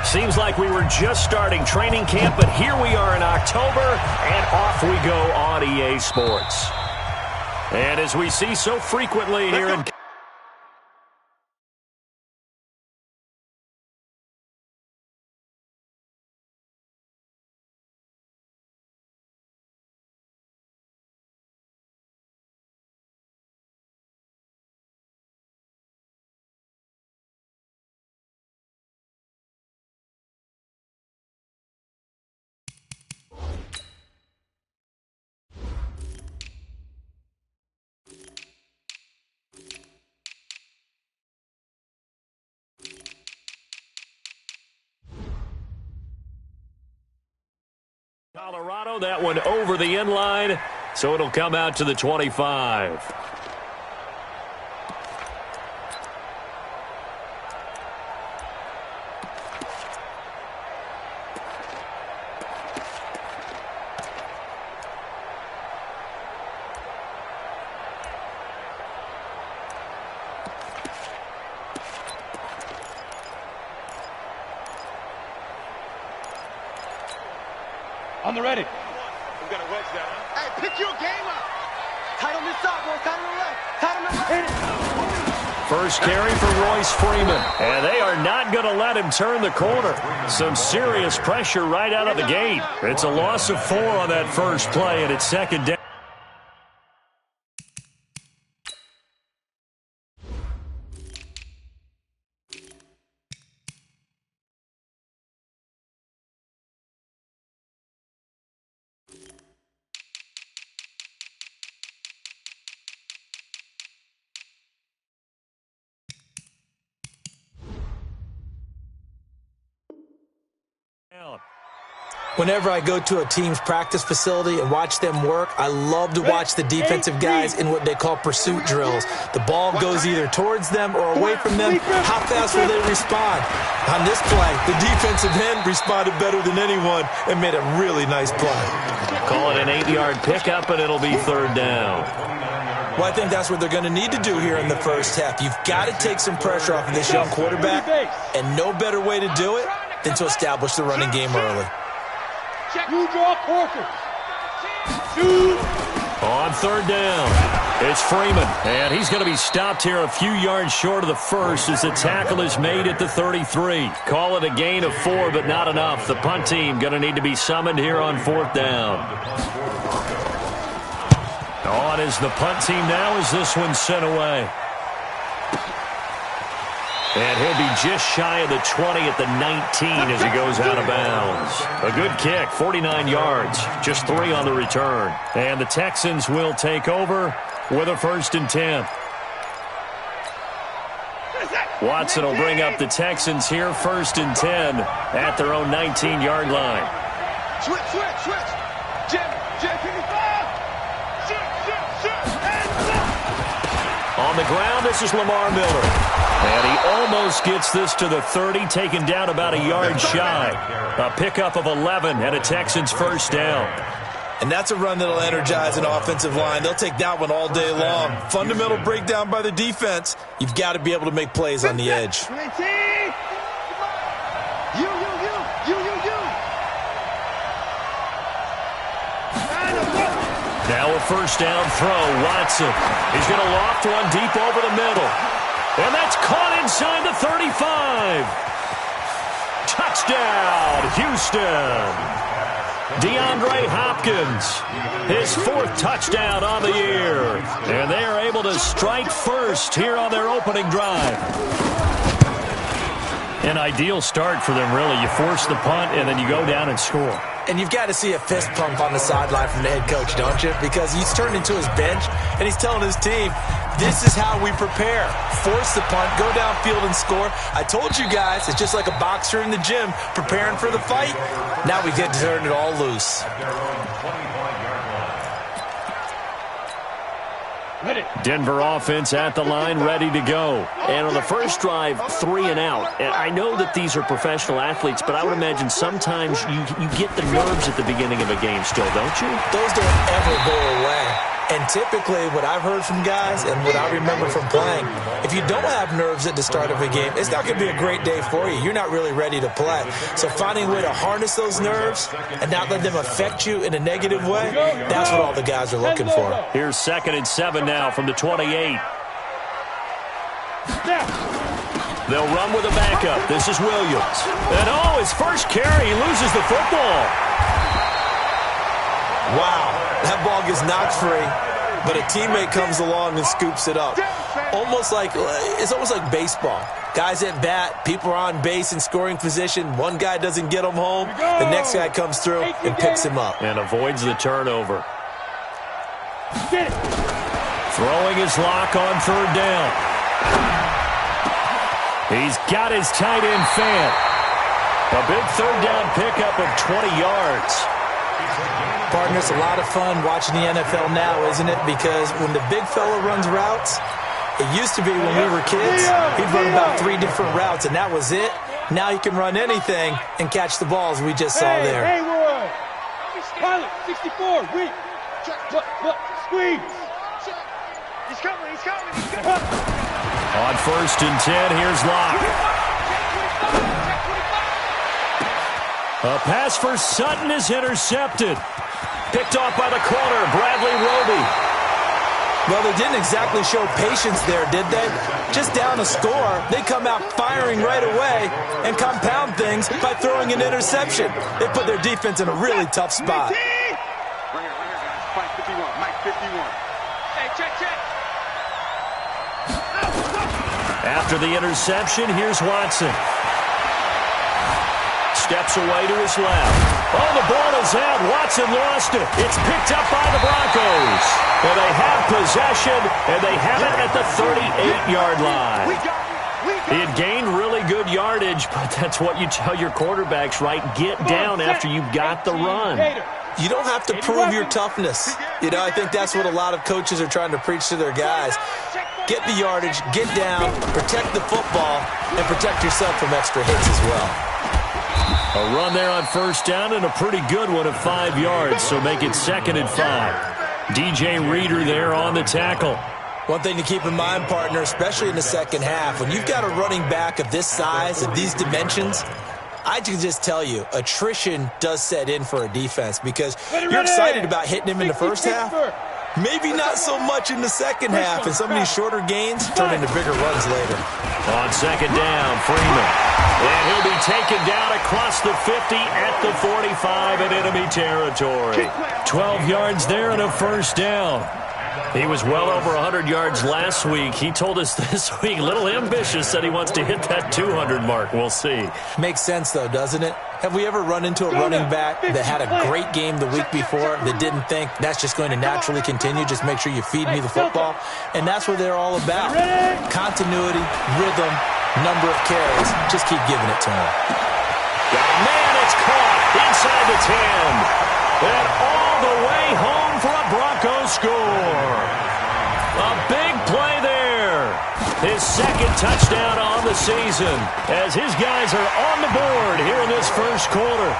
Seems like we were just starting training camp, but here we are in October, and off we go on EA Sports. And as we see so frequently here in Colorado, that one over the end line, so it'll come out to the 25. On the ready. We've got a wedge down. Hey, pick your game up. Tight on this side, boy. Tight on the left. Tight on the left. First carry for Royce Freeman. And they are not going to let him turn the corner. Some serious pressure right out of the gate. It's a loss of 4 on that first play, and it's second down. Whenever I go to a team's practice facility and watch them work, I love to watch the defensive guys in what they call pursuit drills. The ball goes either towards them or away from them. How fast will they respond? On this play, the defensive end responded better than anyone and made a really nice play. Call it an 8-yard pickup, and it'll be third down. Well, I think that's what they're going to need to do here in the first half. You've got to take some pressure off of this young quarterback, and no better way to do it than to establish the running game early. You draw quarter. On third down, it's Freeman, and he's going to be stopped here a few yards short of the first as the tackle is made at the 33. Call it a gain of 4, but not enough. The punt team going to need to be summoned here on fourth down. On is the punt team now as this one's sent away. And he'll be just shy of the 20 at the 19 as he goes out of bounds. A good kick, 49 yards, just 3 on the return. And the Texans will take over with a 1st and 10. Watson will bring up the Texans here, 1st and 10 at their own 19-yard line. Switch. Jim. On the ground, this is Lamar Miller. And he almost gets this to the 30, taken down about a yard shy. A pickup of 11 and a Texans first down. And that's a run that'll energize an offensive line. They'll take that one all day long. Fundamental breakdown by the defense. You've got to be able to make plays on the edge. You. Now a first down throw. Watson. He's going to loft one deep over the middle. And that's caught inside the 35. Touchdown, Houston. DeAndre Hopkins, his 4th touchdown on the year. And they are able to strike first here on their opening drive. An ideal start for them, really. You force the punt, and then you go down and score. And you've got to see a fist pump on the sideline from the head coach, don't you? Because he's turned into his bench, and he's telling his team, this is how we prepare. Force the punt, go downfield and score. I told you guys, it's just like a boxer in the gym preparing for the fight. Now we get to turn it all loose. Denver offense at the line, ready to go. And on the first drive, 3 and out. And I know that these are professional athletes, but I would imagine sometimes you get the nerves at the beginning of a game still, don't you? Those don't ever go away. And typically what I've heard from guys and what I remember from playing, if you don't have nerves at the start of a game, it's not going to be a great day for you. You're not really ready to play. So finding a way to harness those nerves and not let them affect you in a negative way, that's what all the guys are looking for. Here's 2nd and 7 now from the 28. They'll run with a backup. This is Williams. And his first carry, he loses the football. Wow, that ball gets knocked free, but a teammate comes along and scoops it up. It's almost like baseball. Guys at bat, people are on base in scoring position. One guy doesn't get him home. The next guy comes through and picks him up. And avoids the turnover. Throwing his lock on 3rd down. He's got his tight end fan. A big 3rd down pickup of 20 yards. Partner, it's a lot of fun watching the NFL now, isn't it? Because when the big fella runs routes, it used to be when we were kids, he'd run about 3 different routes, and that was it. Now he can run anything and catch the balls we just saw there. Hey, Roy. Pilot, 64, weak. Look, squeeze. He's coming. On 1st and 10, here's Locke. A pass for Sutton is intercepted. Picked off by the corner, Bradley Roby. Well, they didn't exactly show patience there, did they? Just down a score, they come out firing right away and compound things by throwing an interception. They put their defense in a really tough spot. Right here, guys. Mike 51. Mike 51. Hey, check. After the interception, here's Watson. Steps away to his left. The ball is out. Watson lost it. It's picked up by the Broncos. Well, they have possession, and they have it at the 38-yard line. He had gained really good yardage, but that's what you tell your quarterbacks, right? Get down after you got the run. You don't have to prove your toughness. I think that's what a lot of coaches are trying to preach to their guys. Get the yardage, get down, protect the football, and protect yourself from extra hits as well. A run there on 1st down and a pretty good one of 5 yards, so make it 2nd and 5. DJ Reader there on the tackle. One thing to keep in mind, partner, especially in the second half, when you've got a running back of this size, of these dimensions, I can just tell you, attrition does set in for a defense because you're excited about hitting him in the first half. Maybe not so much in the second half, and some of these shorter gains turn into bigger runs later. On 2nd down, Freeman. And he'll be taken down across the 50 at the 45 in enemy territory. 12 yards there and a 1st down. He was well over 100 yards last week. He told us this week, a little ambitious, said he wants to hit that 200 mark. We'll see. Makes sense, though, doesn't it? Have we ever run into a running back that had a great game the week before that didn't think that's just going to naturally continue? Just make sure you feed me the football. And that's what they're all about. Continuity, rhythm, number of carries. Just keep giving it to him. Got a man, it's caught inside the 10. And all the way home for a Broncos score. A big play there. His 2nd touchdown on the season as his guys are on the board here in this 1st quarter.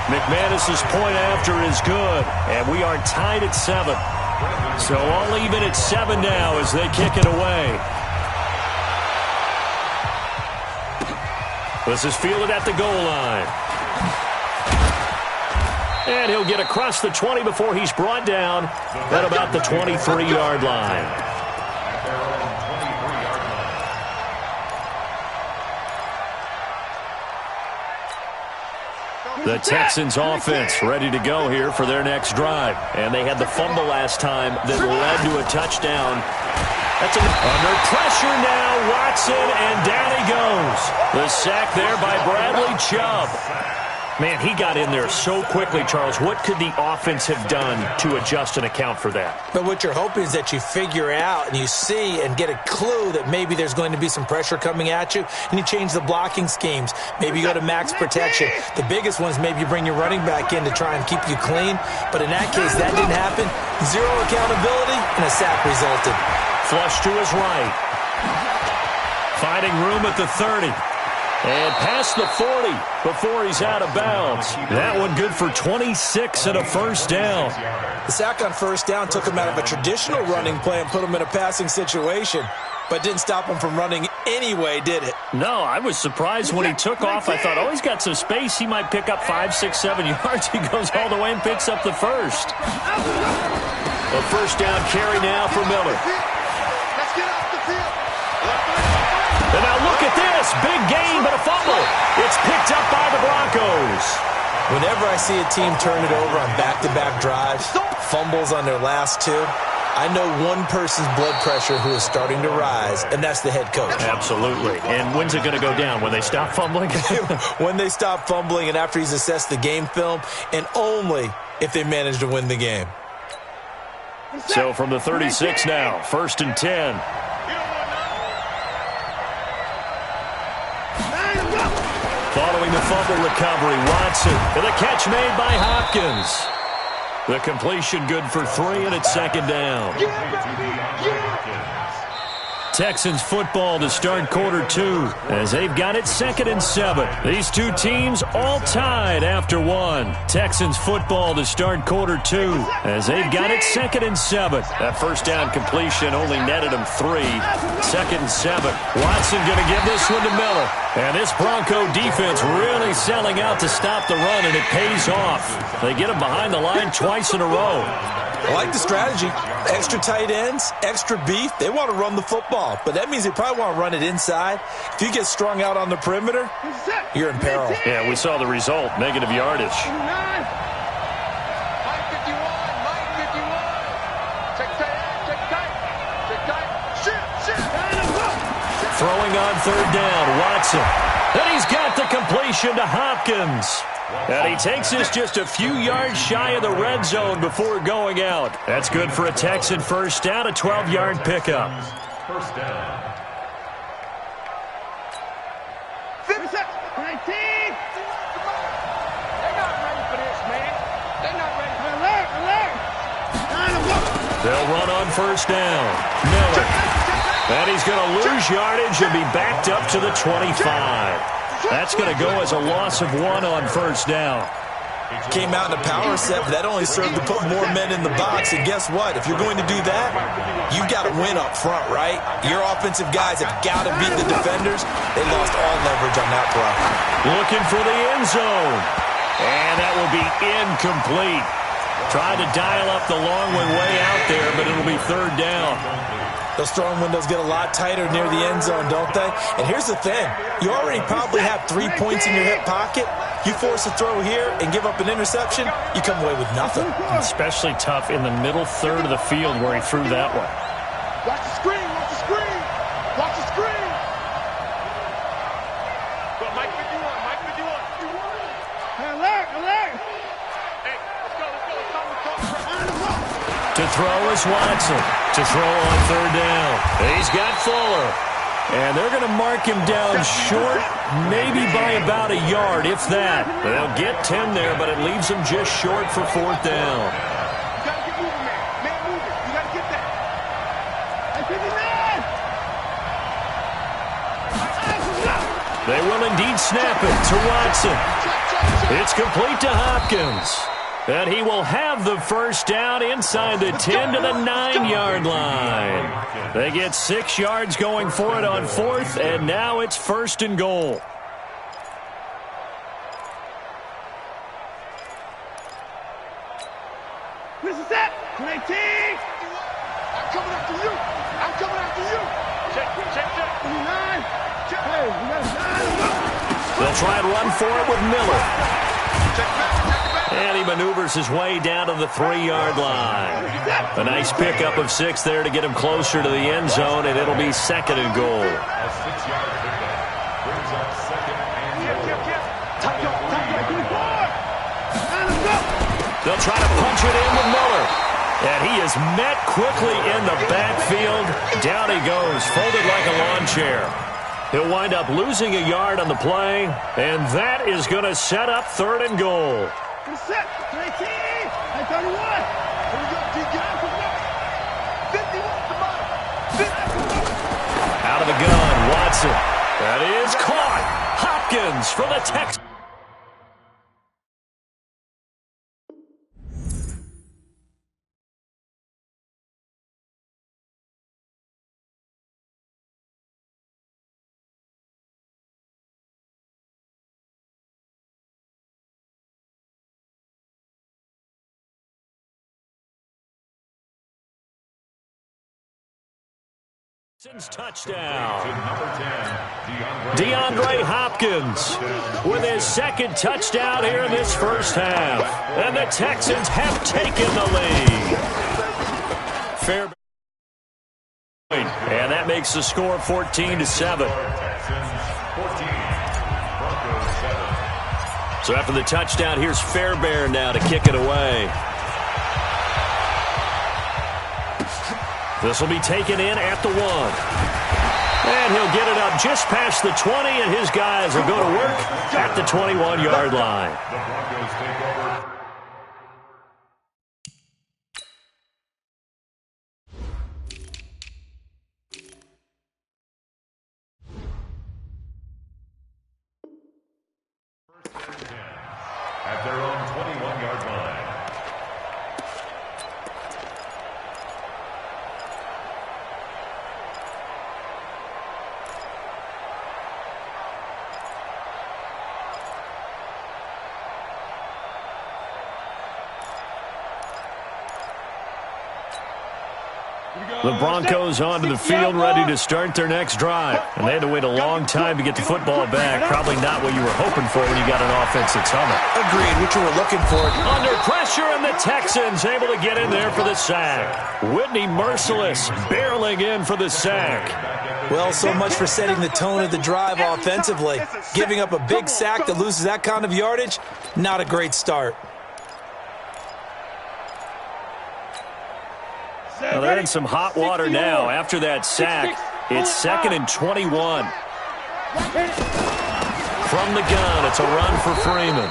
McManus's point after is good, and we are tied at 7. So all even at 7 now as they kick it away. This is fielded at the goal line. And he'll get across the 20 before he's brought down at about the 23-yard line. The Texans offense ready to go here for their next drive. And they had the fumble last time that led to a touchdown. That's under pressure now, Watson, and down he goes. The sack there by Bradley Chubb. Man, he got in there so quickly, Charles. What could the offense have done to adjust and account for that? But what you're hoping is that you figure out and you see and get a clue that maybe there's going to be some pressure coming at you, and you change the blocking schemes. Maybe you go to max protection. The biggest one is maybe you bring your running back in to try and keep you clean. But in that case, that didn't happen. Zero accountability, and a sack resulted. Flush to his right. Finding room at the 30. And past the 40 before he's out of bounds. That one good for 26 and a first down. The sack on first down took him out of a traditional running play and put him in a passing situation, but didn't stop him from running anyway, did it? No, I was surprised when he took off. I thought, oh, he's got some space. He might pick up 5, 6, 7 yards. He goes all the way and picks up the first. A first down carry now for Miller. Let's get off the field. And now look at this. Big gain, but a fumble. It's picked up by the Broncos. Whenever I see a team turn it over on back-to-back drives, fumbles on their last two, I know one person's blood pressure who is starting to rise, and that's the head coach. Absolutely. And when's it going to go down? When they stop fumbling? When they stop fumbling and after he's assessed the game film, and only if they manage to win the game. So from the 36 now, 1st and 10. Following the fumble recovery, Watson. And the catch made by Hopkins. The completion good for 3, and it's 2nd down. Texans football to start quarter 2 as they've got it 2nd and 7. These two teams all tied after 1. Texans football to start quarter 2 as they've got it 2nd and 7. That first down completion only netted them 3. 2nd and 7. Watson going to give this one to Miller. And this Bronco defense really selling out to stop the run, and it pays off. They get him behind the line twice in a row. I like the strategy. Extra tight ends, extra beef. They want to run the football, but that means they probably want to run it inside. If you get strung out on the perimeter, you're in peril. Yeah, we saw the result, negative yardage. Throwing on 3rd down, Watson. And he's got the completion to Hopkins. And he takes this just a few yards shy of the red zone before going out. That's good for a Texan first down, a 12-yard pickup. First down. 19. They're not ready for this, man. They're not ready for alert. They'll run on first down. Miller. And he's going to lose yardage and be backed up to the 25. That's going to go as a loss of 1 on first down. Came out in a power set, but that only served to put more men in the box. And guess what? If you're going to do that, you've got to win up front, right? Your offensive guys have got to beat the defenders. They lost all leverage on that play. Looking for the end zone. And that will be incomplete. Tried to dial up the long one way out there, but it'll be 3rd down. Those throwing windows get a lot tighter near the end zone, don't they? And here's the thing. You already probably have 3 points in your hip pocket. You force a throw here and give up an interception, you come away with nothing. Especially tough in the middle third of the field where he threw that one. Watch the screen. Watch the screen. Watch the screen. Well, Mike 51. Mike 51. Alert. Hey, let's go. To throw is Watson. To throw on 3rd down. He's got Fuller. And they're going to mark him down short, maybe by about a yard, if that. They'll get 10 there, but it leaves him just short for 4th down. You got to get moving, man. Man, move it. You got to get that. Hey, 59! They will indeed snap it to Watson. It's complete to Hopkins. And he will have the first down inside the 10 to the 9-yard line. They get 6 yards going for it on 4th, and now it's 1st and goal. This is that. 19. I'm coming after you. Check. 29. Hey, we got 9. They'll try and run for it with Miller. Check back. And he maneuvers his way down to the 3-yard line. A nice pickup of 6 there to get him closer to the end zone, and it'll be 2nd and goal. A 6-yard pickup brings up 2nd and goal. They'll try to punch it in with Miller. And he is met quickly in the backfield. Down he goes, folded like a lawn chair. He'll wind up losing a yard on the play, and that is going to set up 3rd and goal. Set. 19. 31. Here we go. Get out from there. 51. Out of the gun, Watson. That is caught. Hopkins for the Texans. Touchdown. DeAndre Hopkins with his second touchdown here in this first half. And the Texans have taken the lead. Fair. And that makes the score 14-7. So after the touchdown, here's Fairbairn now to kick it away. This will be taken in at the 1. And he'll get it up just past the 20, and his guys will go to work at the 21-yard line. The Broncos take over. First and 10 at their own 21-yard line. The Broncos onto the field, ready to start their next drive. And they had to wait a long time to get the football back. Probably not what you were hoping for when you got an offense that's humming. Agreed, what you were looking for. Under pressure, and the Texans able to get in there for the sack. Whitney Merciless barreling in for the sack. Well, so much for setting the tone of the drive offensively. Giving up a big sack that loses that kind of yardage, not a great start. Well, they're in some hot water now after that sack. It's 2nd and 21. From the gun, it's a run for Freeman.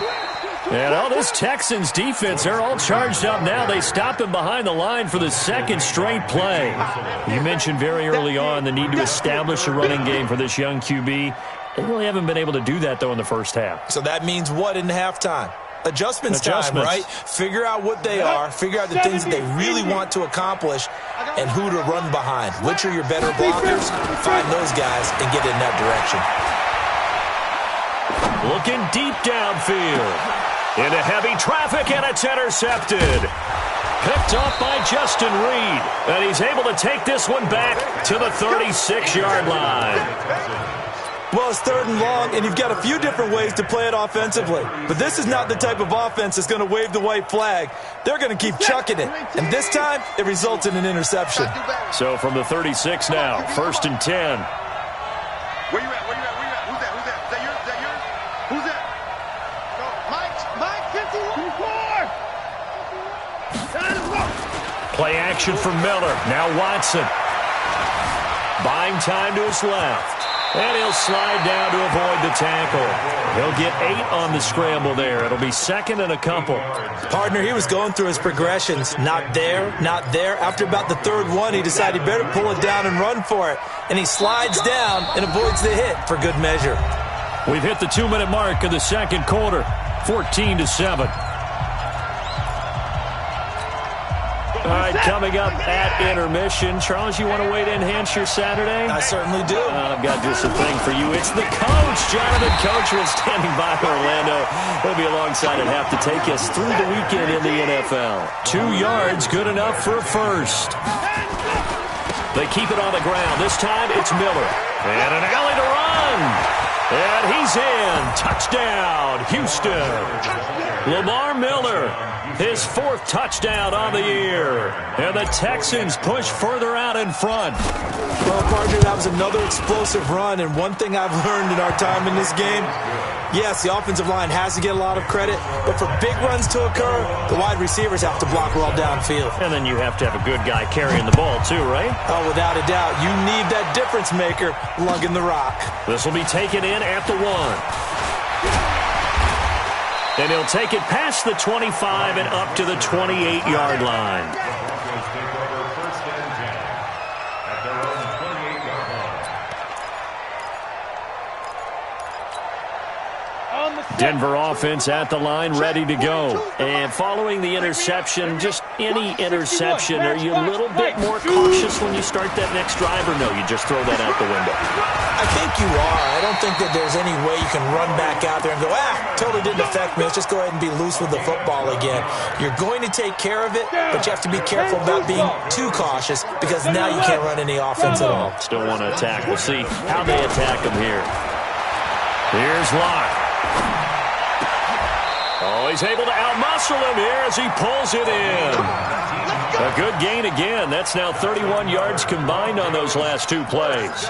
And all this Texans defense, they're all charged up now. They stop him behind the line for the second straight play. You mentioned very early on the need to establish a running game for this young QB. They really haven't been able to do that, though, in the first half. So that means what in halftime? Adjustments time, right? Figure out what they are, figure out the things that they really want to accomplish, and who to run behind. Which are your better blockers? Find those guys and get in that direction. Looking deep downfield. Into heavy traffic, and it's intercepted. Picked off by Justin Reed. And he's able to take this one back to the 36-yard line. Well, it's 3rd and long, and you've got a few different ways to play it offensively. But this is not the type of offense that's going to wave the white flag. They're going to keep chucking it. And this time, it results in an interception. So from the 36 now, 1st and 10. Where you at? Where you at? Where you at? Who's that? Who's that? Is that yours? Is that yours? Who's that? No, Mike 51. Play action for Miller. Now Watson. Buying time to his left. And he'll slide down to avoid the tackle. He'll get 8 on the scramble there. It'll be 2nd and a couple. Partner, he was going through his progressions. Not there, not there. After about the 3rd one, he decided he better pull it down and run for it. And he slides down and avoids the hit for good measure. We've hit the 2-minute mark of the second quarter. 14-7. All right, coming up at intermission. Charles, you want to wait to enhance your Saturday? I certainly do. I've got just a thing for you. It's the coach, Jonathan Coachman, standing by Orlando. He'll be alongside at half to take us through the weekend in the NFL. 2 yards, good enough for a first. They keep it on the ground. This time it's Miller. And an alley to run. And he's in. Touchdown, Houston. Lamar Miller, his 4th touchdown on the year. And the Texans push further out in front. Well, partner, that was another explosive run. And one thing I've learned in our time in this game, yes, the offensive line has to get a lot of credit, but for big runs to occur, the wide receivers have to block well downfield. And then you have to have a good guy carrying the ball too, right? Oh, without a doubt. You need that difference maker lugging the rock. This will be taken in at the 1. And he'll take it past the 25 and up to the 28-yard line. Denver offense at the line, ready to go. And following the interception, just any interception, are you a little bit more cautious when you start that next drive, or no, you just throw that out the window? I think you are. I don't think that there's any way you can run back out there and go, totally didn't affect me. Let's just go ahead and be loose with the football again. You're going to take care of it, but you have to be careful about being too cautious because now you can't run any offense at all. Still want to attack. We'll see how they attack him here. Here's Locke. Oh, he's able to outmuscle him here as he pulls it in. A good gain again. That's now 31 yards combined on those last two plays.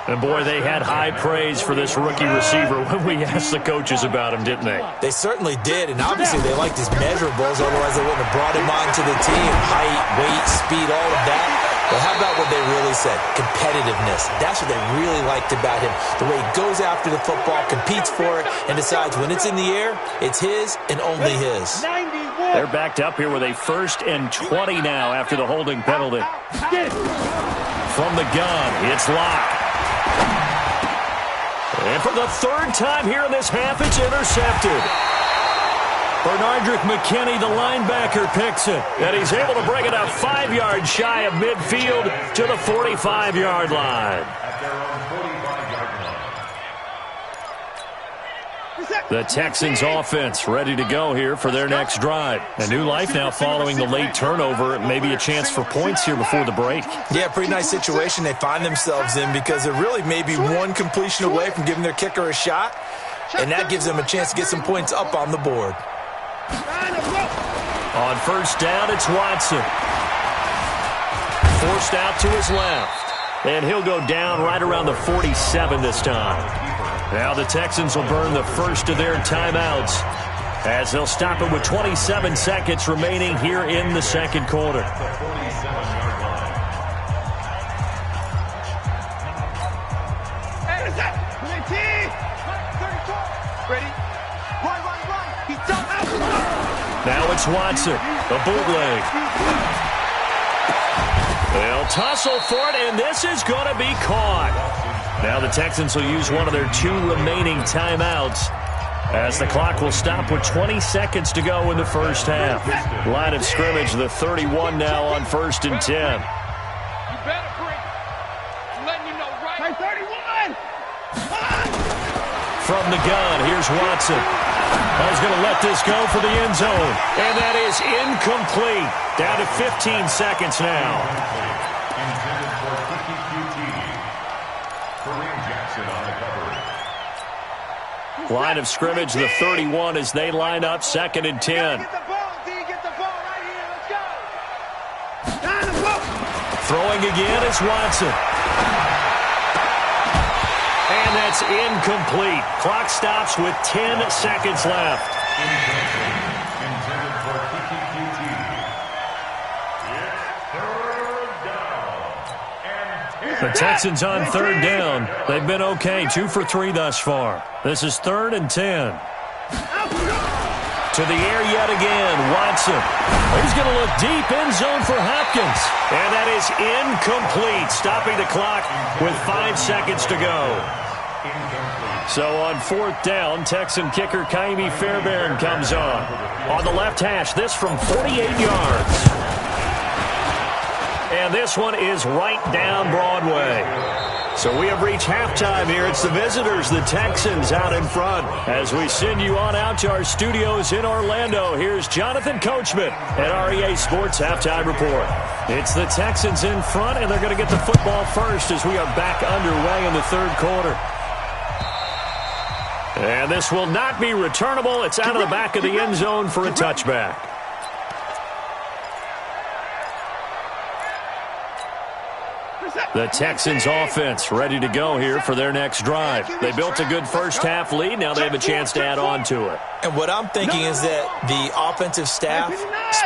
And, boy, they had high praise for this rookie receiver when we asked the coaches about him, didn't they? They certainly did, and obviously they liked his measurables, otherwise they wouldn't have brought him onto the team. Height, weight, speed, all of that. But how about what they really said? Competitiveness. That's what they really liked about him. The way he goes after the football, competes for it, and decides when it's in the air, it's his and only his. They're backed up here with a 1st and 20 now after the holding penalty. From the gun, it's Locke. And for the 3rd time here in this half, it's intercepted. Bernardrick McKinney, the linebacker, picks it. And he's able to bring it up 5 yards shy of midfield to the 45-yard line. The Texans offense ready to go here for their next drive. A new life now following the late turnover. Maybe a chance for points here before the break. Yeah, pretty nice situation they find themselves in because they're really maybe one completion away from giving their kicker a shot. And that gives them a chance to get some points up on the board. On 1st down, it's Watson. Forced out to his left. And he'll go down right around the 47 this time. Now the Texans will burn the first of their timeouts as they'll stop it with 27 seconds remaining here in the second quarter. Now it's Watson, a bootleg. They'll tussle for it, and this is going to be caught. Now the Texans will use one of their 2 remaining timeouts as the clock will stop with 20 seconds to go in the first half. Line of scrimmage, the 31 now on 1st and 10. You better bring it. I'm letting you know right. 31! From the gun, here's Watson. He's going to let this go for the end zone. And that is incomplete. Down to 15 seconds now. Line of scrimmage, the 31 as they line up 2nd and 10. Throwing again is Watson. And that's incomplete. Clock stops with 10 seconds left. The Texans on 3rd down. They've been okay, 2 for 3 thus far. This is 3rd and 10. To the air yet again, Watson. He's going to look deep, end zone for Hopkins. And that is incomplete, stopping the clock with 5 seconds to go. So on 4th down, Texan kicker Kaimi Fairbairn comes on. On the left hash, this from 48 yards. And this one is right down Broadway. So we have reached halftime here. It's the visitors, the Texans, out in front. As we send you on out to our studios in Orlando, here's Jonathan Coachman at REA Sports Halftime Report. It's the Texans in front, and they're going to get the football first as we are back underway in the 3rd quarter. And this will not be returnable. It's out of the back of the end zone for a touchback. The Texans offense ready to go here for their next drive. They built a good first half lead. Now they have a chance to add on to it. And what I'm thinking is that the offensive staff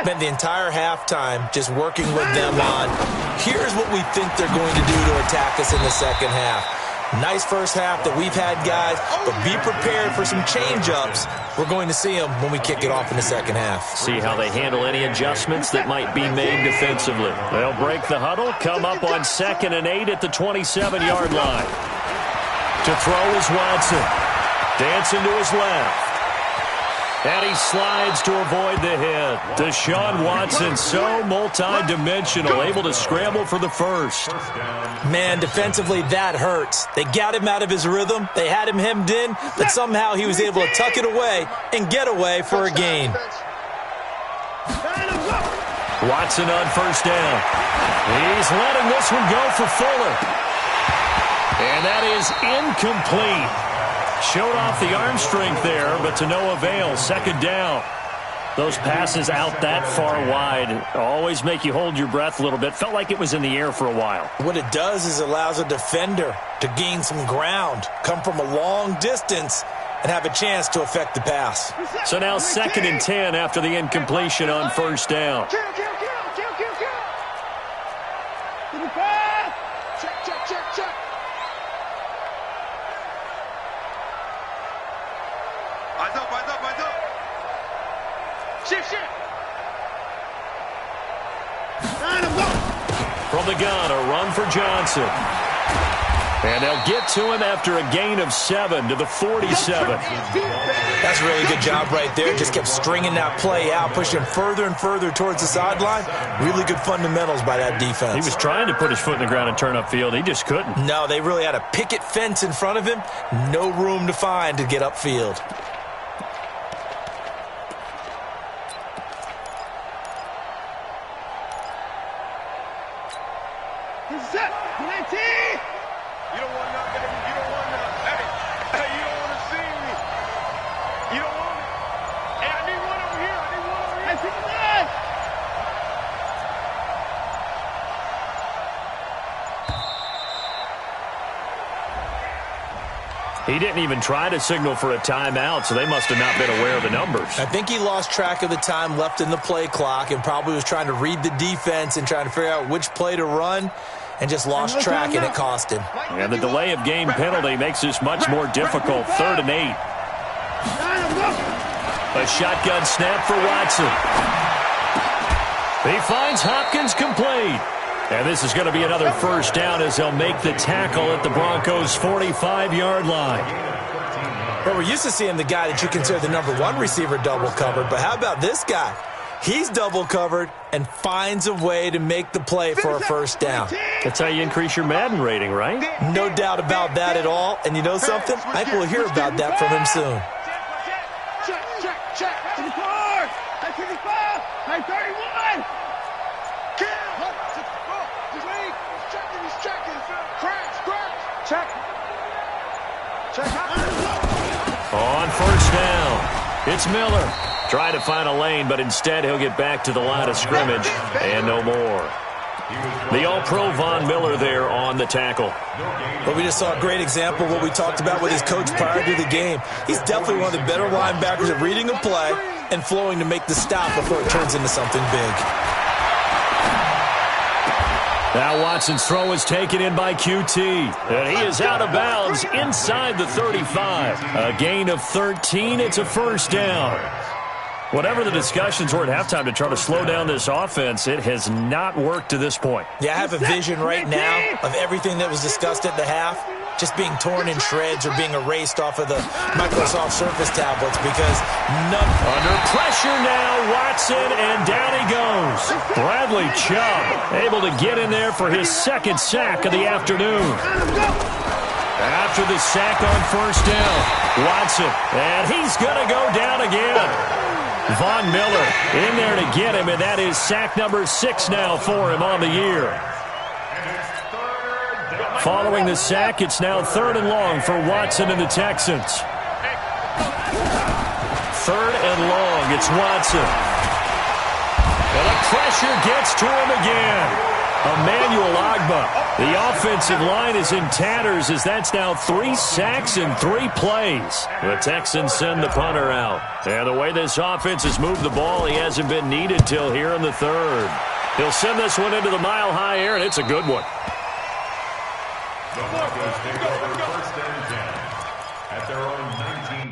spent the entire halftime just working with them on, here's what we think they're going to do to attack us in the second half. Nice first half that we've had, guys, but be prepared for some change-ups. We're going to see them when we kick it off in the second half. See how they handle any adjustments that might be made defensively. They'll break the huddle, come up on 2nd and 8 at the 27-yard line. To throw is Watson. Dancing to his left. And he slides to avoid the hit. Deshaun Watson, so multi-dimensional, able to scramble for the first. Man, defensively, that hurts. They got him out of his rhythm. They had him hemmed in, but somehow he was able to tuck it away and get away for a gain. Watson on first down. He's letting this one go for Fuller. And that is incomplete. Showed off the arm strength there, but to no avail. Second down. Those passes out that far wide always make you hold your breath a little bit. Felt like it was in the air for a while. What it does is allows a defender to gain some ground, come from a long distance, and have a chance to affect the pass. So now 2nd and 10 after the incompletion on first down. From the gun, a run for Johnson. And they'll get to him after a gain of 7 to the 47. That's a really good job right there. Just kept stringing that play out, pushing further and further towards the sideline. Really good fundamentals by that defense. He was trying to put his foot in the ground and turn upfield. He just couldn't. No, they really had a picket fence in front of him. No room to find to get upfield. He didn't even try to signal for a timeout, so they must have not been aware of the numbers. I think he lost track of the time left in the play clock and probably was trying to read the defense and trying to figure out which play to run and just lost track, and it cost him. And the delay of game penalty makes this much more difficult. 3rd and 8. A shotgun snap for Watson. He finds Hopkins complete. And this is going to be another first down as they'll make the tackle at the Broncos' 45-yard line. Well, we're used to seeing the guy that you consider the #1 receiver double covered, but how about this guy? He's double covered and finds a way to make the play for a first down. That's how you increase your Madden rating, right? No doubt about that at all. And you know something? I think we'll hear about that from him soon. Check. To the car. 35. 31. On first down, it's Miller. Trying to find a lane, but instead he'll get back to the line of scrimmage and no more. The All-Pro Von Miller there on the tackle. But we just saw a great example of what we talked about with his coach prior to the game. He's definitely one of the better linebackers at reading a play and flowing to make the stop before it turns into something big. Now Watson's throw is taken in by QT. And he is out of bounds inside the 35. A gain of 13. It's a first down. Whatever the discussions were at halftime to try to slow down this offense, it has not worked to this point. Yeah, I have a vision right now of everything that was discussed at the half just being torn in shreds or being erased off of the Microsoft Surface tablets because none. Under pressure now, Watson, and down he goes. Bradley Chubb able to get in there for his 2nd sack of the afternoon. After the sack on first down, Watson, and he's going to go down again. Von Miller in there to get him, and that is sack number 6 now for him on the year. Following the sack, it's now 3rd and long for Watson and the Texans. 3rd and long, it's Watson. And the pressure gets to him again. Emmanuel Ogbah. The offensive line is in tatters as that's now 3 sacks in 3 plays. The Texans send the punter out. And the way this offense has moved the ball, he hasn't been needed till here in the 3rd. He'll send this one into the mile-high air, and it's a good one. The Broncos take over 1st and 10 at their own 19.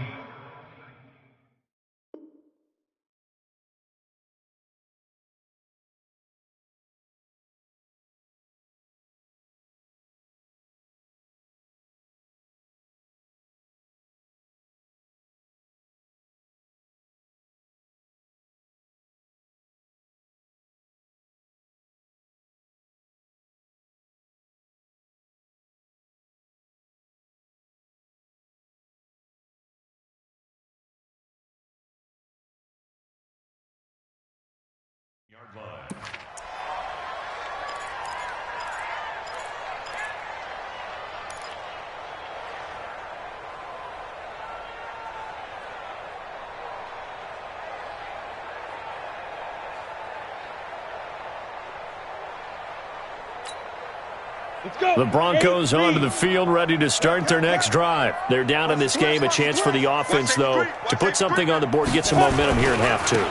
The Broncos onto the field, ready to start their next drive. They're down in this game. A chance for the offense, though, to put something on the board, get some momentum here in half two.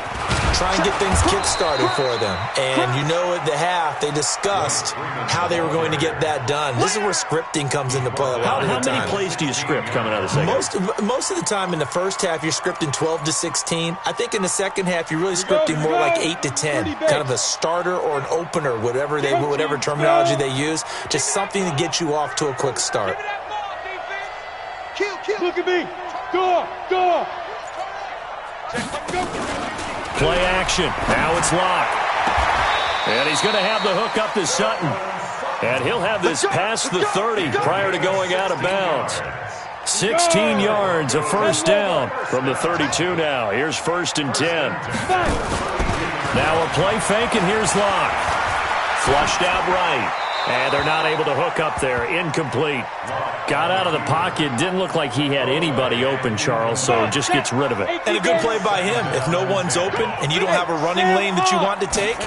Try and get things kick-started for them. And you know at the half, they discussed how they were going to get that done. This is where scripting comes into play a lot of the time. How many plays do you script coming out of the second? Most of the time in the first half, you're scripting 12 to 16. I think in the second half, you're really scripting more like 8 to 10. Kind of a starter or an opener, whatever terminology they use. Just something to get you off to a quick start. Look at me. Go. Play action. Now it's Locke. And he's going to have the hook up to Sutton. And he'll have this past the 30 prior to going out of bounds. 16 yards, a first down from the 32 now. Here's 1st and 10. Now a play fake, and here's Locke. Flushed out right. And they're not able to hook up there. Incomplete. Got out of the pocket. Didn't look like he had anybody open, Charles, so just gets rid of it. And a good play by him. If no one's open and you don't have a running lane that you want to take,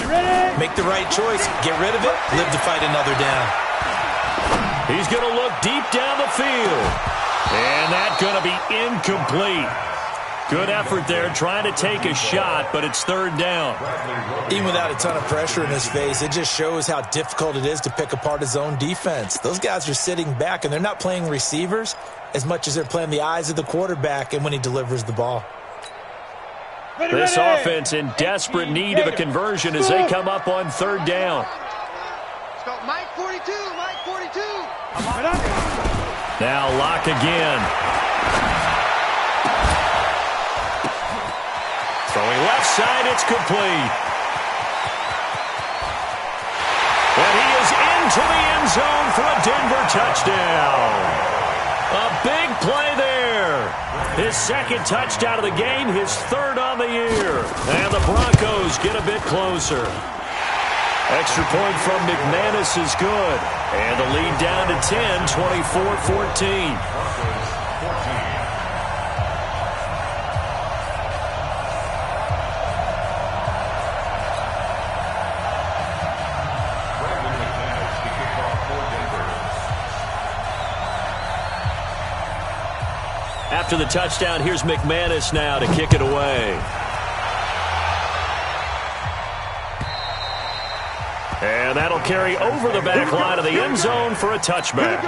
make the right choice. Get rid of it. Live to fight another down. He's going to look deep down the field. And that's going to be incomplete. Good effort there, trying to take a shot, but it's 3rd down. Even without a ton of pressure in his face, it just shows how difficult it is to pick apart his own defense. Those guys are sitting back, and they're not playing receivers as much as they're playing the eyes of the quarterback and when he delivers the ball. This offense in desperate need of a conversion as they come up on 3rd down. Let's go, Mike 42. Now Locke again. Throwing left side, it's complete. And he is into the end zone for a Denver touchdown. A big play there. His 2nd touchdown of the game, his 3rd on the year. And the Broncos get a bit closer. Extra point from McManus is good. And the lead down to 10, 24-14. After the touchdown, here's McManus now to kick it away. And that'll carry over the back line of the end zone for a touchback.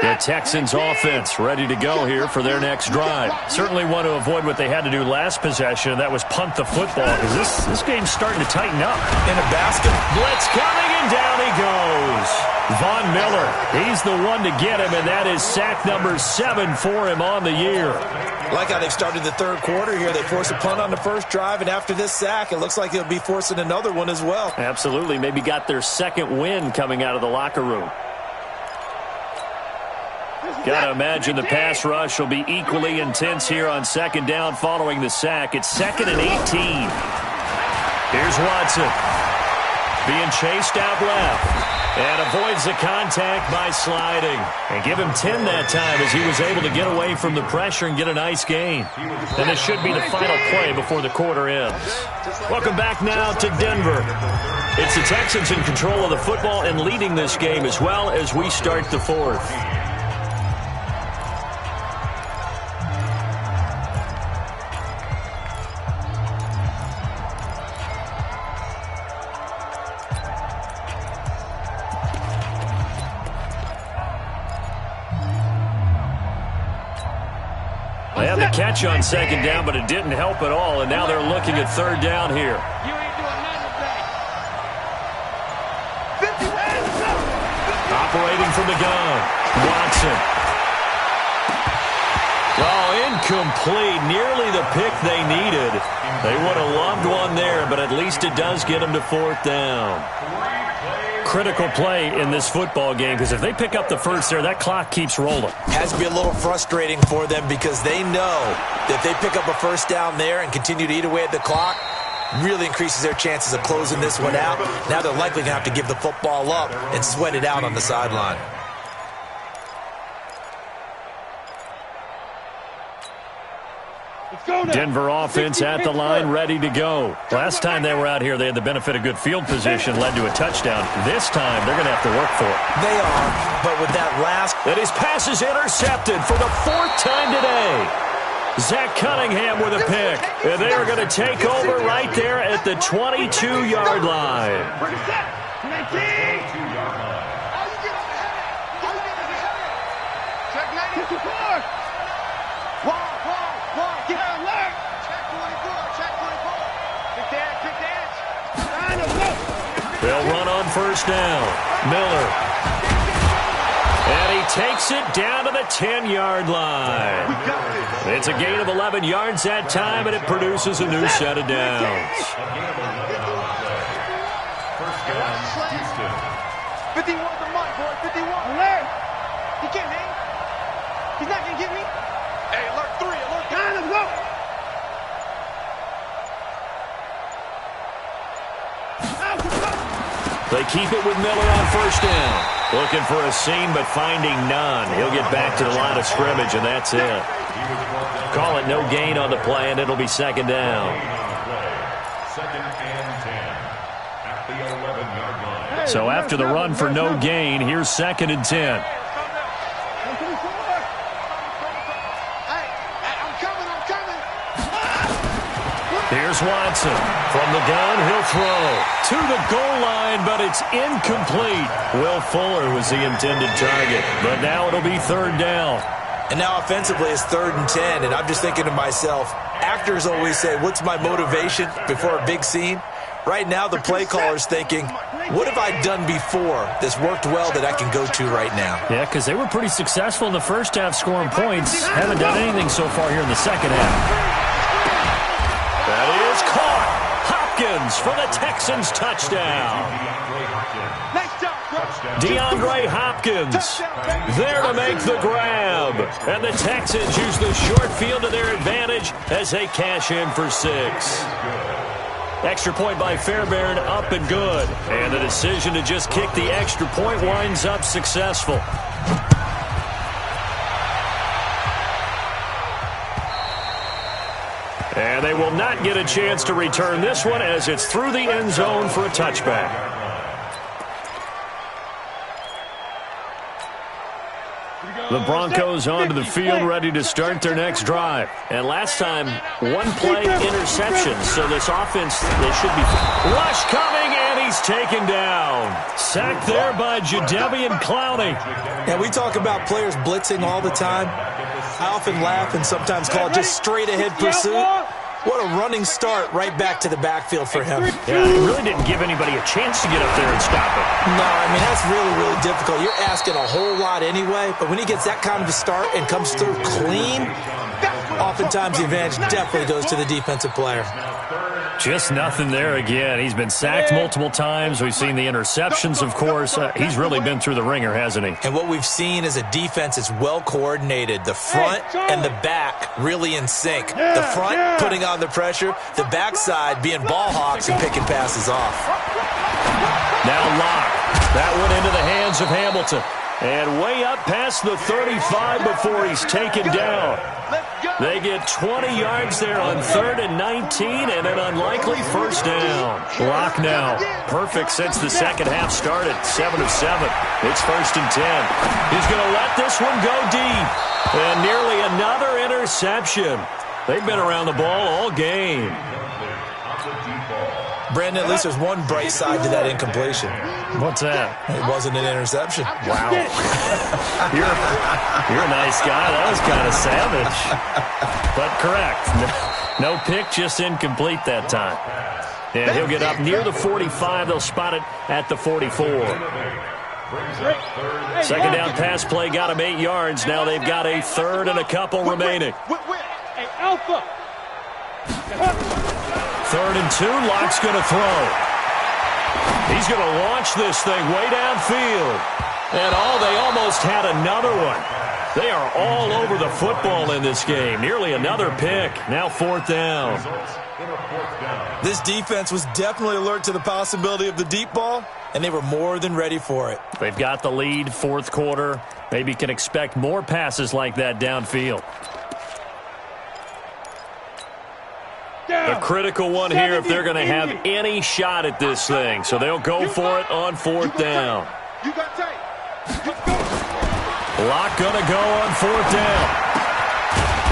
The Texans offense ready to go here for their next drive. Certainly want to avoid what they had to do last possession. That was punt the football, because this game's starting to tighten up. In a basket. Blitz coming, and down he goes. Von Miller, he's the one to get him, and that is sack number 7 for him on the year. Like how they've started the 3rd quarter here. They force a punt on the 1st drive, and after this sack, it looks like they'll be forcing another one as well. Absolutely. Maybe got their 2nd win coming out of the locker room. Got to imagine the pass rush will be equally intense here on 2nd down following the sack. It's 2nd and 18. Here's Watson. Being chased out left. And avoids the contact by sliding. And give him 10 that time as he was able to get away from the pressure and get a nice gain. And this should be the final play before the quarter ends. Welcome back now to Denver. It's the Texans in control of the football and leading this game as well as we start the 4th. They had the catch on 2nd down, but it didn't help at all, and now they're looking at 3rd down here. You ain't doing nothing today. 50 Operating from the gun, Watson. Oh, incomplete. Nearly the pick they needed. They would have loved one there, but at least it does get them to 4th down. Critical play in this football game, because if they pick up the first there, that clock keeps rolling. Has to be a little frustrating for them because they know that if they pick up a first down there and continue to eat away at the clock, really increases their chances of closing this one out. Now they're likely going to have to give the football up and sweat it out on the sideline. Denver offense at the line, ready to go. Last time they were out here, they had the benefit of good field position, led to a touchdown. This time, they're going to have to work for it. They are, but with that last... And his pass is intercepted for the 4th time today. Zach Cunningham with a pick. And they are going to take over right there at the 22-yard line. 19. They'll run on first down. Miller. And he takes it down to the 10-yard line. It's a gain of 11 yards that time, and it produces a new set of downs. 51 the mic, boy. 51. Alert. He can't hang. He's not going to get me. Hey, alert 3. Alert 9. Let's go. They keep it with Miller on first down. Looking for a seam, but finding none. He'll get back to the line of scrimmage, and that's it. Call it no gain on the play, and it'll be 2nd down. 2nd and 10 at the 11-yard line. So after the run for no gain, here's 2nd and 10. Here's Watson. From the gun, he'll throw to the goal line, but it's incomplete. Will Fuller was the intended target, but now it'll be 3rd down. And now offensively it's 3rd and 10, and I'm just thinking to myself, actors always say, what's my motivation before a big scene? Right now the play caller's thinking, what have I done before that's worked well that I can go to right now? Yeah, because they were pretty successful in the first half scoring points. Haven't done anything so far here in the second half. That is caught. Hopkins for the Texans touchdown. DeAndre Hopkins there to make the grab. And the Texans use the short field to their advantage as they cash in for 6. Extra point by Fairbairn, up and good. And the decision to just kick the extra point winds up successful. And they will not get a chance to return this one as it's through the end zone for a touchback. The Broncos onto the field ready to start their next drive. And last time, one play interception. So this offense, they should be... Rush coming, and he's taken down. Sacked there by Jadeveon Clowney. And we talk about players blitzing all the time. I often laugh and sometimes call it just straight-ahead pursuit. What a running start right back to the backfield for him. Yeah, it really didn't give anybody a chance to get up there and stop it. No, I mean, that's really, really difficult. You're asking a whole lot anyway, but when he gets that kind of a start and comes through clean, oftentimes the advantage definitely goes to the defensive player. Just nothing there again. He's been sacked multiple times. We've seen the interceptions, of course. He's really been through the ringer, hasn't he? And what we've seen is a defense that's well coordinated. The front and the back really in sync. The front putting on the pressure, the backside being ball hawks and picking passes off. Now Locke. That one into the hands of Hamilton. And way up past the 35 before he's taken down. They get 20 yards there on 3rd and 19 and an unlikely first down. Locke now. Perfect since the second half started. 7 of 7. It's 1st and 10. He's going to let this one go deep. And nearly another interception. They've been around the ball all game. Brandon, at least there's one bright side to that incompletion. What's that? It wasn't an interception. Wow. You're a nice guy. That was kind of savage. But correct. No pick, just incomplete that time. And he'll get up near the 45. They'll spot it at the 44. Second down pass play got him 8 yards. Now they've got a third and a couple remaining. Hey, Alpha. 3rd and 2. Lock's going to throw. He's going to launch this thing way downfield. And they almost had another one. They are all over the football in this game. Nearly another pick. Now 4th down. This defense was definitely alert to the possibility of the deep ball, and they were more than ready for it. They've got the lead, 4th quarter. Maybe can expect more passes like that downfield. A critical one here if they're going to have any shot at this thing. So they'll go for it on 4th down. You got tape. Lock going to go on 4th down.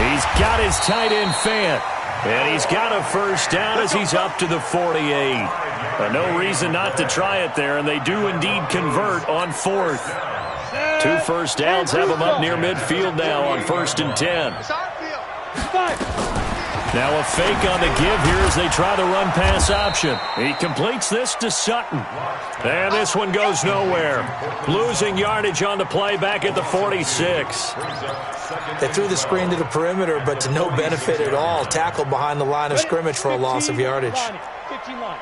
He's got his tight end Fant. And he's got a first down as he's up to the 48. No reason not to try it there, and they do indeed convert on 4th. 2 first downs have them up near midfield now on 1st and 10. Now a fake on the give here as they try the run-pass option. He completes this to Sutton. And this one goes nowhere. Losing yardage on the play back at the 46. They threw the screen to the perimeter, but to no benefit at all. Tackled behind the line of scrimmage for a loss of yardage. 15 line.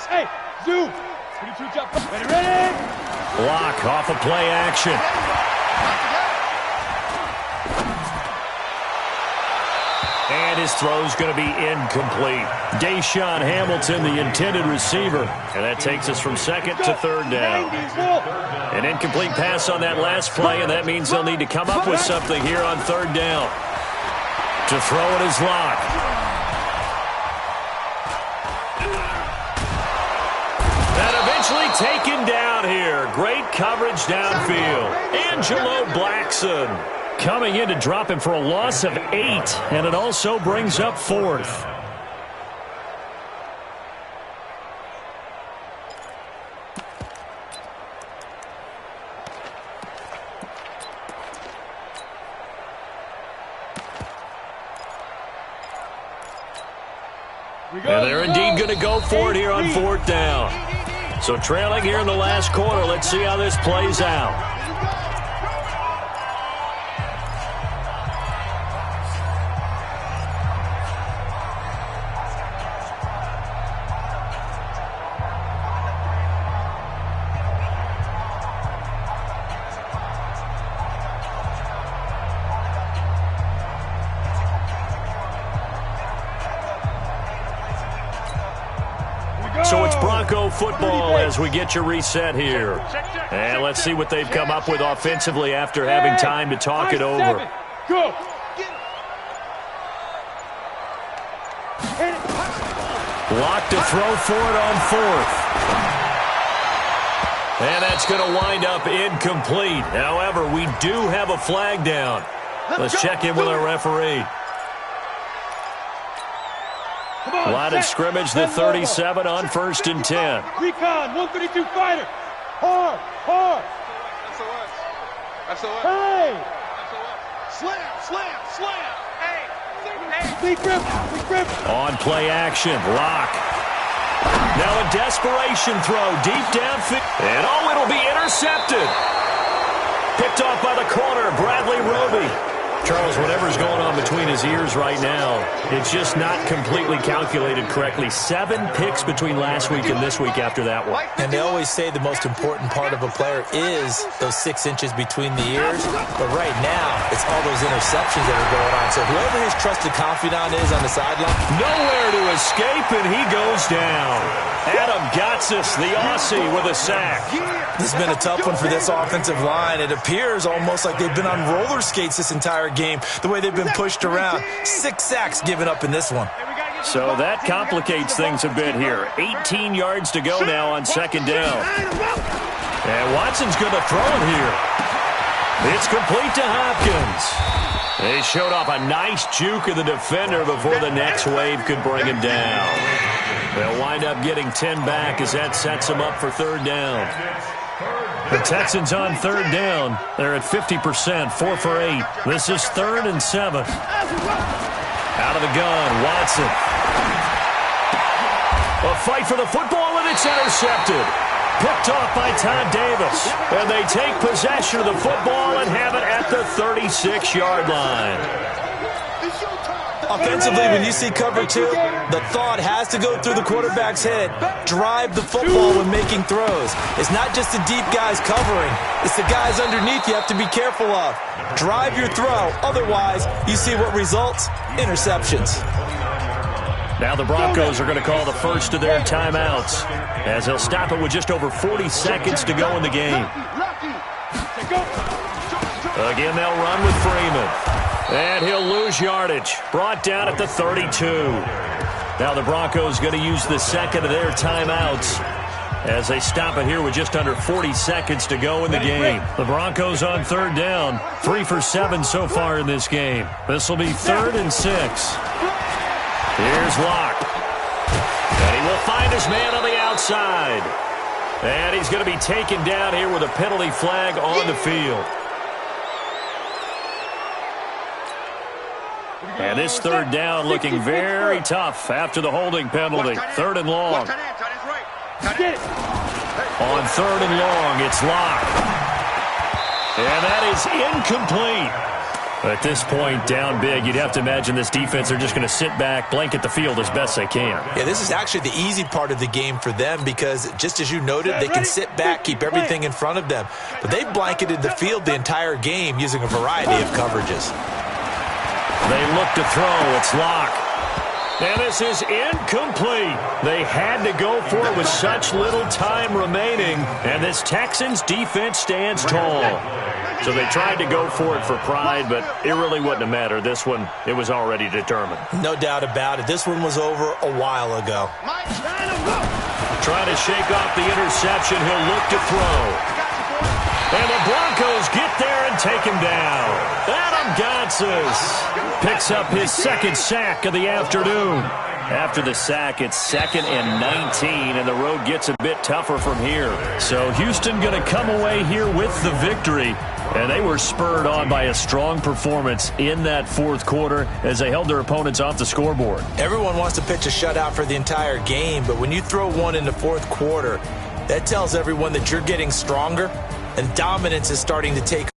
Hey, zoom. Ready? Block off of play action. And his throw's going to be incomplete. Deshaun Hamilton, the intended receiver. And that takes us from 2nd to 3rd down. An incomplete pass on that last play, and that means they'll need to come up with something here on 3rd down. To throw it is Lock. And eventually taken down here. Great coverage downfield. Angelo Blackson coming in to drop him for a loss of 8, and it also brings up 4th. And they're indeed going to go for it here on 4th down. So trailing here in the last quarter, let's see how this plays out. So it's Bronco football as we get you reset here. And let's see what they've come up with offensively after having time to talk it over. Go. Lock to throw for it on 4th. And that's going to wind up incomplete. However, we do have a flag down. Let's check in with our referee. Line of scrimmage, the 37 on 1st and 10. Recon, 132 fighter. Hard. SOS. Hey. Slam. Hey. Grip. On play action, Lock. Now a desperation throw deep downfield. And it'll be intercepted. Picked off by the corner, Bradley Roby. Charles, whatever's going on between his ears right now, it's just not completely calculated correctly. 7 picks between last week and this week after that one. And they always say the most important part of a player is those 6 inches between the ears. But right now, it's all those interceptions that are going on. So whoever his trusted confidant is on the sideline. Nowhere to escape, and he goes down. Adam Gotsis, the Aussie, with a sack. This has been a tough one for this offensive line. It appears almost like they've been on roller skates this entire game, the way they've been pushed around. 6 sacks given up in this one. So that complicates things a bit here. 18 yards to go now on 2nd down. And Watson's going to throw it here. It's complete to Hopkins. They showed off a nice juke of the defender before the next wave could bring him down. They'll wind up getting 10 back as that sets them up for 3rd down. The Texans on 3rd down. They're at 50%, 4 for 8. This is 3rd and 7. Out of the gun, Watson. A fight for the football, and it's intercepted. Picked off by Todd Davis. And they take possession of the football and have it at the 36-yard line. Offensively, when you see cover two, the thought has to go through the quarterback's head. Drive the football when making throws. It's not just the deep guys covering. It's the guys underneath you have to be careful of. Drive your throw. Otherwise, you see what results? Interceptions. Now the Broncos are going to call the first of their timeouts as they'll stop it with just over 40 seconds to go in the game. Again, they'll run with Freeman. And he'll lose yardage. Brought down at the 32. Now the Broncos going to use the second of their timeouts as they stop it here with just under 40 seconds to go in the game. The Broncos on third down. 3 for 7 so far in this game. This will be 3rd and 6. Here's Locke. And he will find his man on the outside. And he's going to be taken down here with a penalty flag on the field. And this third down looking very tough after the holding penalty. 3rd and long. On 3rd and long, it's Locke. And that is incomplete. At this point, down big, you'd have to imagine this defense are just going to sit back, blanket the field as best they can. Yeah, this is actually the easy part of the game for them because, just as you noted, they can sit back, keep everything in front of them. But they've blanketed the field the entire game using a variety of coverages. They look to throw. It's Locke. And this is incomplete. They had to go for it with such little time remaining. And this Texans defense stands tall. So they tried to go for it for pride, but it really wouldn't have mattered. This one, it was already determined. No doubt about it. This one was over a while ago. Trying to shake off the interception. He'll look to throw. And the Broncos get there and take him down. Adam Gotsis picks up his second sack of the afternoon. After the sack, it's 2nd and 19, and the road gets a bit tougher from here. So Houston going to come away here with the victory. And they were spurred on by a strong performance in that 4th quarter as they held their opponents off the scoreboard. Everyone wants to pitch a shutout for the entire game, but when you throw one in the 4th quarter, that tells everyone that you're getting stronger and dominance is starting to take